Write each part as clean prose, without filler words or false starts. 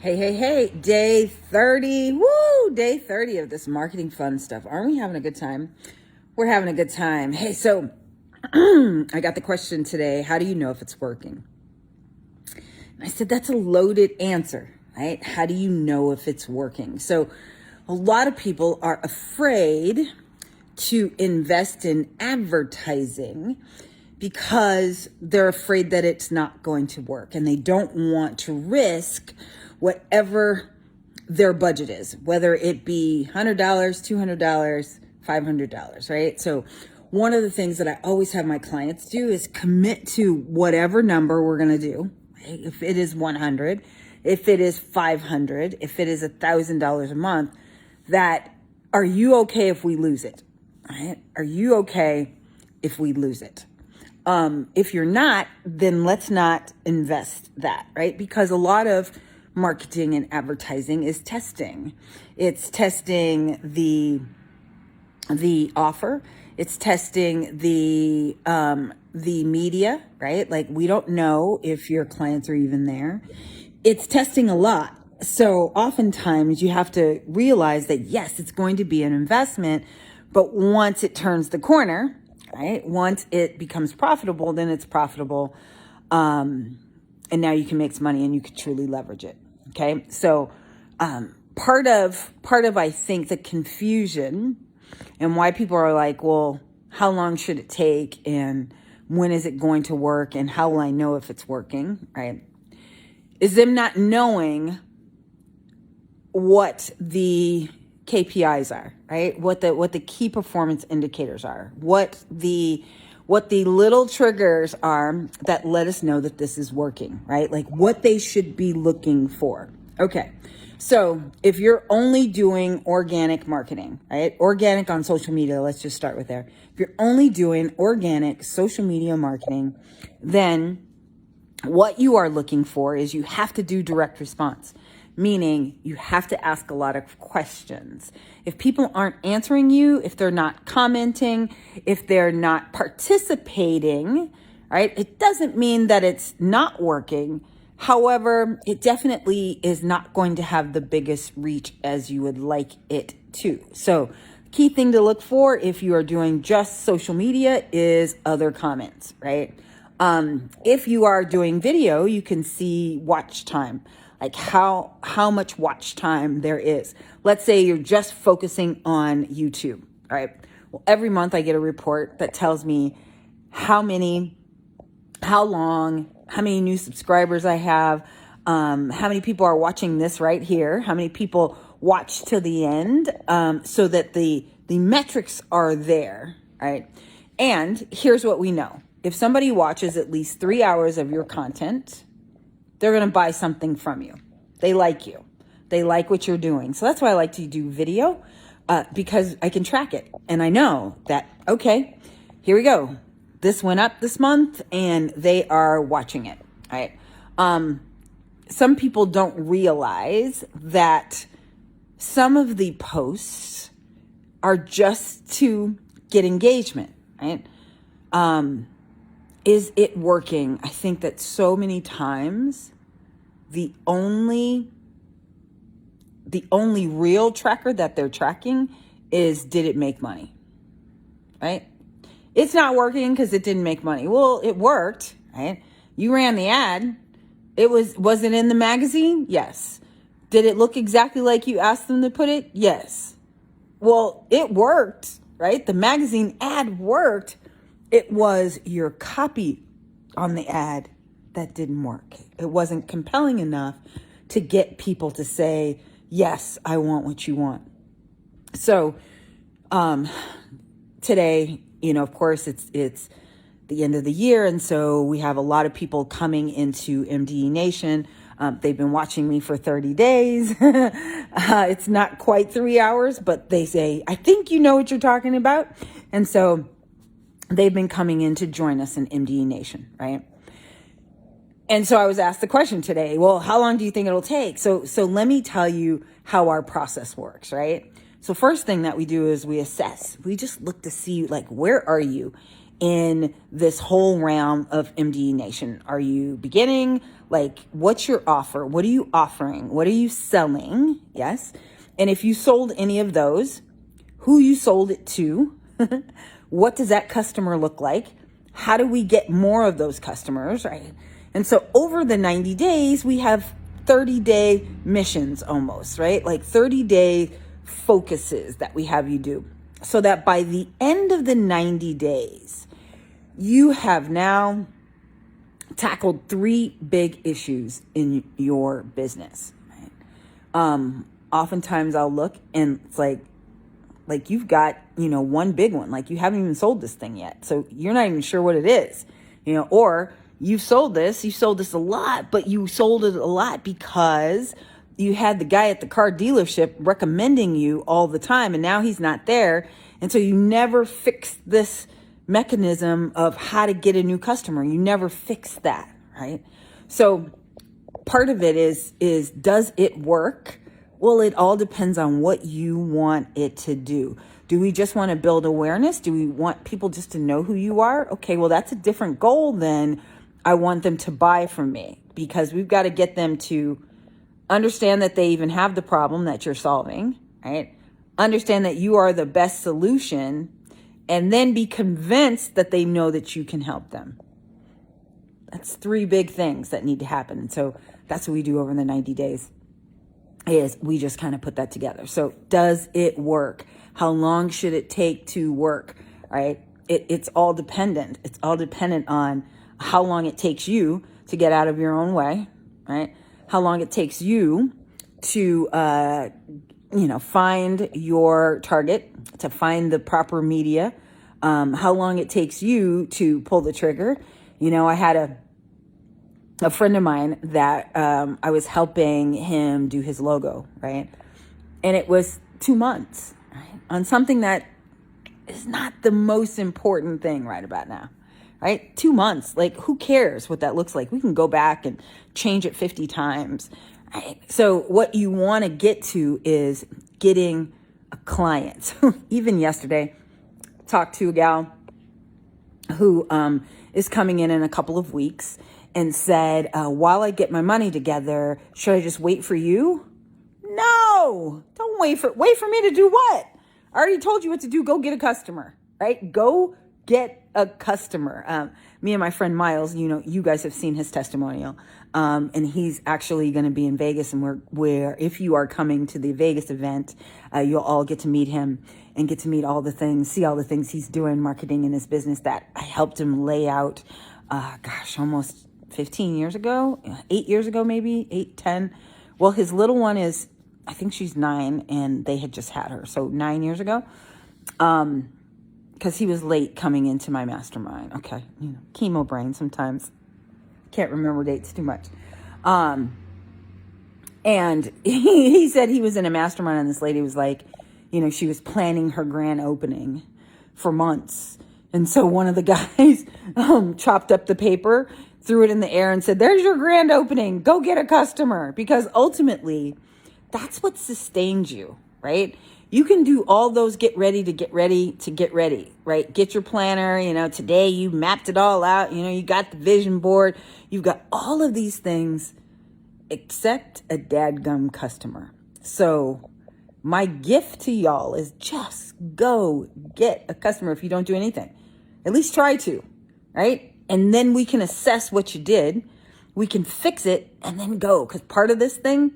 Hey, day 30. Woo! Day 30 of this marketing fun stuff. Aren't we having a good time? We're having a good time. Hey, so I got the question today, how do you know if it's working? And I said, that's a loaded answer, right? How do you know if it's working? So a lot of people are afraid to invest in advertising because they're afraid that it's not going to work and they don't want to risk whatever their budget is, whether it be $100, $200, $500, right? So one of the things that I always have my clients do is commit to whatever number we're going to do. Right? If it is 100, if it is 500, if it is $1,000 a month, that are you okay if we lose it? Right? Are you okay if we lose it? If you're not, then let's not invest that, right? Because a lot of marketing and advertising is testing. It's testing the offer. It's testing the media, right? Like we don't know if your clients are even there. It's testing a lot. So oftentimes you have to realize that yes, it's going to be an investment, but once it turns the corner, right? Once it becomes profitable, then it's profitable. And now you can make some money and you can truly leverage it. Okay. So, part of, I think the confusion and why people are like, well, how long should it take? And when is it going to work? And how will I know if it's working? Right. Is them not knowing what the KPIs are, right? What the key performance indicators are, what the little triggers are that let us know that this is working, right? Like what they should be looking for. Okay. So if you're only doing organic marketing, right? Organic on social media, let's just start with there. If you're only doing organic social media marketing, then what you are looking for is you have to do direct response. Meaning you have to ask a lot of questions. If people aren't answering you, if they're not commenting, if they're not participating, right? It doesn't mean that it's not working. However, it definitely is not going to have the biggest reach as you would like it to. So key thing to look for if you are doing just social media is other comments, right? If you are doing video, you can see watch time. Like how much watch time there is. Let's say you're just focusing on YouTube, all right? Well, every month I get a report that tells me how long, how many new subscribers I have, how many people are watching this right here, how many people watch to the end, so that the metrics are there, right? And here's what we know. If somebody watches at least 3 hours of your content, they're going to buy something from you. They like you. They like what you're doing. So that's why I like to do video, because I can track it. And I know that, okay, here we go. This went up this month and they are watching it. All right. Some people don't realize that some of the posts are just to get engagement, right? Is it working? I think that so many times the only real tracker that they're tracking is, did it make money? Right? It's not working because it didn't make money. Well, it worked, right? You ran the ad. Was it in the magazine? Yes. Did it look exactly like you asked them to put it? Yes. Well, it worked, right? The magazine ad worked. It was your copy on the ad that didn't work. It wasn't compelling enough to get people to say, yes, I want what you want. So, today, of course it's the end of the year. And so we have a lot of people coming into MDE Nation. They've been watching me for 30 days. It's not quite 3 hours, but they say, I think you know what you're talking about. And so they've been coming in to join us in MDE Nation, right? And so I was asked the question today, well, how long do you think it'll take? So let me tell you how our process works, right? So first thing that we do is we assess. We just look to see, like, where are you in this whole realm of MDE Nation? Are you beginning, Like, what's your offer? What are you offering? What are you selling? Yes. And if you sold any of those, who you sold it to, what does that customer look like? How do we get more of those customers, right? And so over the 90 days, we have 30-day missions almost, right? Like 30-day focuses that we have you do. So that by the end of the 90 days, you have now tackled 3 big issues in your business, right? Oftentimes I'll look and it's like you've got, one big one, like you haven't even sold this thing yet. So you're not even sure what it is, or you sold this a lot, but you sold it a lot because you had the guy at the car dealership recommending you all the time, and now he's not there. And so you never fixed this mechanism of how to get a new customer. You never fixed that, right? So part of it is does it work? Well, it all depends on what you want it to do. Do we just want to build awareness? Do we want people just to know who you are? Okay, well, that's a different goal than I want them to buy from me, because we've got to get them to understand that they even have the problem that you're solving, right? Understand that you are the best solution, and then be convinced that they know that you can help them. That's 3 big things that need to happen. And so that's what we do over the 90 days. Is we just kind of put that together. So does it work? How long should it take to work, right? It's all dependent. It's all dependent on how long it takes you to get out of your own way, right? How long it takes you to, find your target, to find the proper media, how long it takes you to pull the trigger. I had a friend of mine that I was helping him do his logo, right? And it was 2 months, right? On something that is not the most important thing right about now, right? 2 months, like who cares what that looks like? We can go back and change it 50 times, right? So what you want to get to is getting a client. So even yesterday, talked to a gal who is coming in a couple of weeks, and said, while I get my money together, should I just wait for you? No, don't wait for me to do what? I already told you what to do. Go get a customer, right? Go get a customer. Me and my friend Miles, you guys have seen his testimonial. And he's actually going to be in Vegas, and where if you are coming to the Vegas event, you'll all get to meet him and get to meet all the things, see all the things he's doing, marketing in his business that I helped him lay out, almost 15 years ago, 8 years ago, maybe 8, 10. Well, his little one is, I think she's 9, and they had just had her. So 9 years ago, because he was late coming into my mastermind. Okay. Chemo brain sometimes. Can't remember dates too much. And he said he was in a mastermind, and this lady was like, she was planning her grand opening for months. And so one of the guys chopped up the paper, threw it in the air, and said, there's your grand opening. Go get a customer. Because ultimately, that's what sustains you, right? You can do all those get ready, right? Get your planner. Today you mapped it all out. You got the vision board. You've got all of these things except a dadgum customer. So my gift to y'all is just go get a customer if you don't do anything. At least try to, right? And then we can assess what you did. We can fix it and then go. Because part of this thing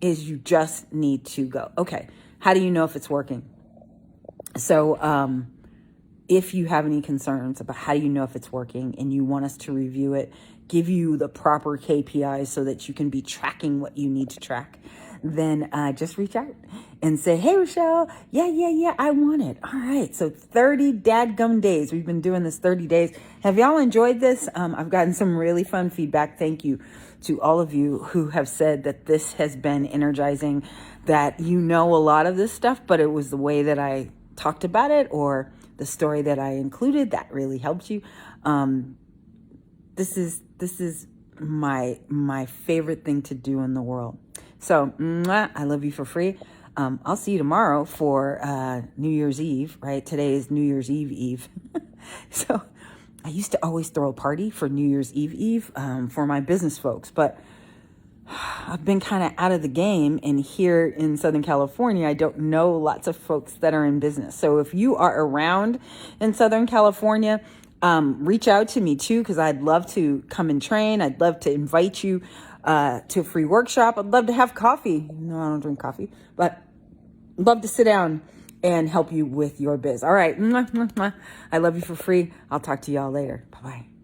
is you just need to go. Okay, how do you know if it's working? So if you have any concerns about how do you know if it's working and you want us to review it, give you the proper KPIs so that you can be tracking what you need to track, then just reach out and say, hey, Richelle, yeah, I want it. All right. So 30 dadgum days. We've been doing this 30 days. Have y'all enjoyed this? I've gotten some really fun feedback. Thank you to all of you who have said that this has been energizing, that a lot of this stuff, but it was the way that I talked about it or the story that I included that really helped you. This is my favorite thing to do in the world. So I love you for free. I'll see you tomorrow for New Year's Eve, right? Today is New Year's Eve. So I used to always throw a party for New Year's Eve for my business folks, but I've been kind of out of the game, and here in Southern California, I don't know lots of folks that are in business. So if you are around in Southern California, reach out to me too, because I'd love to come and train. I'd love to invite you to a free workshop. I'd love to have coffee. No, I don't drink coffee, but I'd love to sit down and help you with your biz. All right. I love you for free. I'll talk to y'all later. Bye-bye.